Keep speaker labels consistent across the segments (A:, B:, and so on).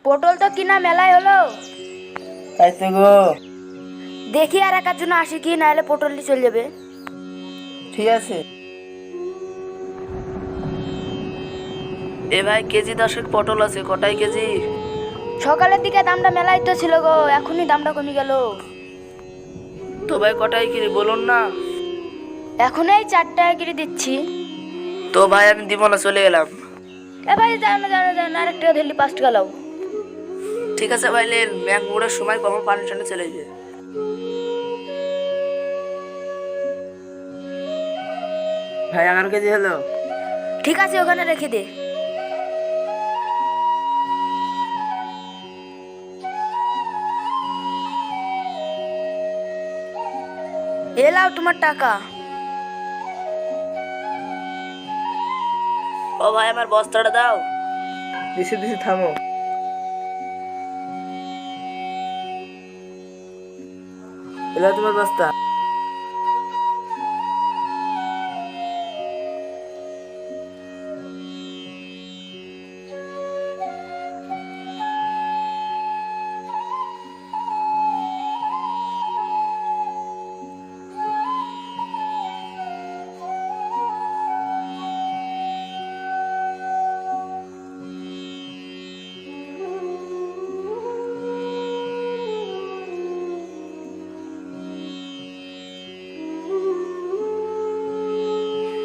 A: পটল তো কিনা মেলায় হলো,
B: তাই তো গো।
A: দেখি আর একার জন্য আসি কি, নাহলে পটলটি চলে যাবে।
B: ঠিক আছে। এ ভাই কেজি 10 পটল আছে, কটাই কেজি?
A: সকালের দিকে দামটা মেলাই তো ছিল গো, এখনই দামটা কমে গেল।
B: তো ভাই কটাই কিনি বলুন না।
A: এখন এই 4 টাকা করে দিচ্ছি।
B: তো ভাই আমি দিব না, চলে গেলাম।
A: এ ভাই যাও না যাও না যাও না, আর একটা ধরলি 5 টাকা লাও।
B: ঠিক আছে ভাই লেন, ম্যাং বুড়োর সময় কখন পানি টানি চলে যাবে। ভাই 11 কেজি হলো।
A: ঠিক আছে, ওখানে রেখে দে। এলাও তোমার টাকা।
B: ও ভাই আমার বস্তাটা দাও। দিছি দিছি, থামো। এলা তোমার বস্তা।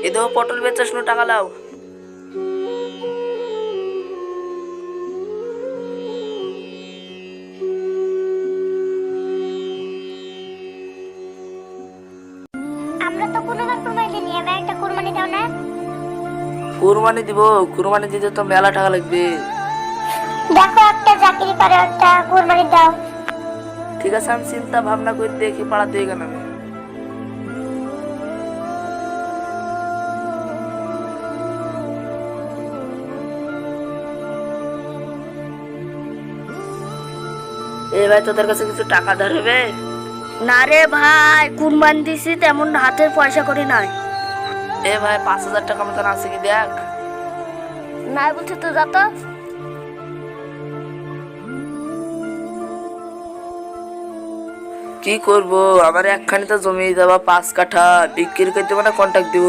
B: এ দেখো পটল বেচা, শুনো টাকা লাও।
C: আমরা তো কোনোবার কুরবানি নিয়ে এবার একটা কুরবানি দাও না।
B: কুরবানি দিব, কুরবানি দিতে তো মেলা টাকা লাগবে।
C: দেখো একটা চাকরি করে একটা কুরবানি দাও।
B: ঠিক আছে, আমি চিন্তা ভাবনা করে দেখি পাড়া দিয়ে কেন। আমি এ ভাই তোদের কাছে কিছু টাকা ধার হবে?
A: না রে ভাই, কুরবানি দিছি, তেমন হাতের পয়সা করি নাই।
B: এ ভাই 5,000 টাকা মতন আছে কি দেখ।
A: নাই বলছে তো, যা তো।
B: কি করব, আমার একখানি তো জমি দেওয়া 5 কাঠা, বিক্রি করতে মানে কন্ট্রাক্ট দিব।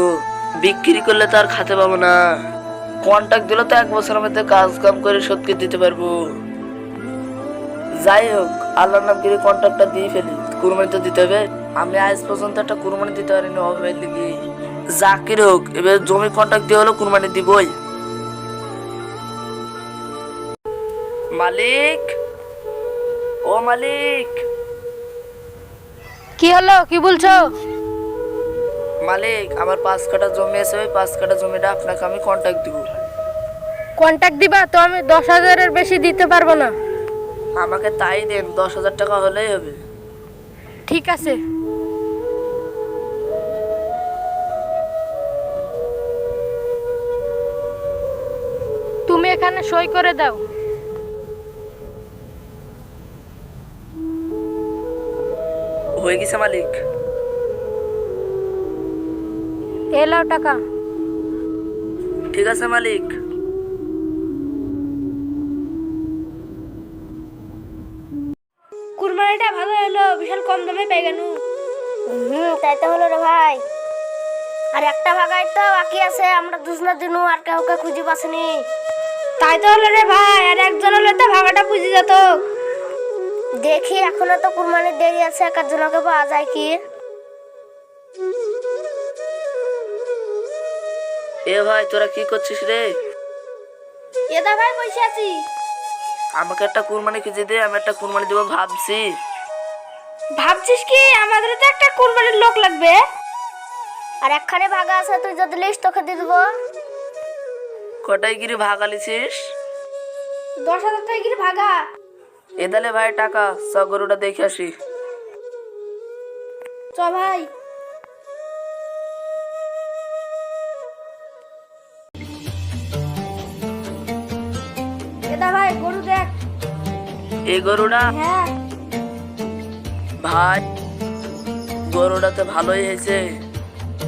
B: বিক্রি করলে তো আর খেতে পাবো না। কন্ট্রাক্ট দিলে তো 1 বছরের মধ্যে কাজ কাম করে শোধ করে দিতে পারবো। যাই হোক, আল্লাহর নাম করে কন্ট্রাক্টটা দিয়ে ফেলি, কুরবানি তো দিতে হবে। আমি আজ পর্যন্ত একটা কুরবানি দিতে পারিনি অভাবের লিগে। জাকির হোক, এবার জমি কন্ট্রাক্ট দিয়ে হলো কুরবানি দিবই। মালিক, ও মালিক।
A: কি হলো, কি বলছো?
B: মালিক আমার 5 কাঠা জমি আছে, ওই 5 কাঠা জমিটা আপনাকে আমি কন্ট্রাক্ট দিব।
A: কন্ট্যাক্ট দিবা তো? আমি 10,000-এর বেশি দিতে পারবো না।
B: আমাকে তাই দেন, 10,000 টাকা হলেই হবে।
A: ঠিক আছে। তুমি এখানে সই করে দাও।
B: হয়ে গেছে মালিক।
A: এলাও টাকা।
B: ঠিক আছে মালিক।
A: কুরবানিটা ভালো হলো, বিশাল কম দামে পেয়ে গেল।
C: তাই তো হলো রে ভাই।
A: আর একটা ভাগাই তো বাকি আছে, আমরা দুজনের দিন আর কাউকে খুঁজে পাসনি। তাই তো হলো রে ভাই, আর একজন হলে তো ভাগাটা বুঝে যেত।
C: দেখি এখনো তো কুরবানির দেরি আছে, একার জনকে পাওয়া যায় কি।
B: এ ভাই তোরা কি করছিস রে?
A: এদা ভাই বসে আছি।
B: আমাকে একটা কুরবানি কেজি দে, আমি একটা কুরবানি দেবো ভাবছি।
A: ভাবছিস কি? আমাদের তো একটা কুরবানির লোক লাগবে।
C: আর একখানে ভাগা আছে, তুই যদি লিস তোকে দিয়ে দেবো।
B: কটাই গিরি ভাগ আলিছিস?
A: 10,000 টাকা করে ভাগা।
B: এ তাহলে ভাই টাকা, চ গরুটা দেখে আসি।
A: চ ভাই। এটা ভাই গরু দেখ।
B: এই গরুটা?
A: হ্যাঁ
B: ভাই গরুটা তো ভালোই হয়েছে।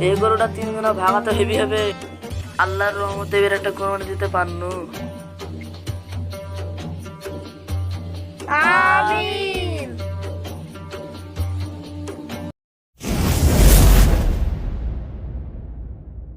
B: এই গরুটা 3 জনা ভাগা তো হেভি হবে। আল্লাহর রহমতে এর একটা কোরবানি দিতে পারনু।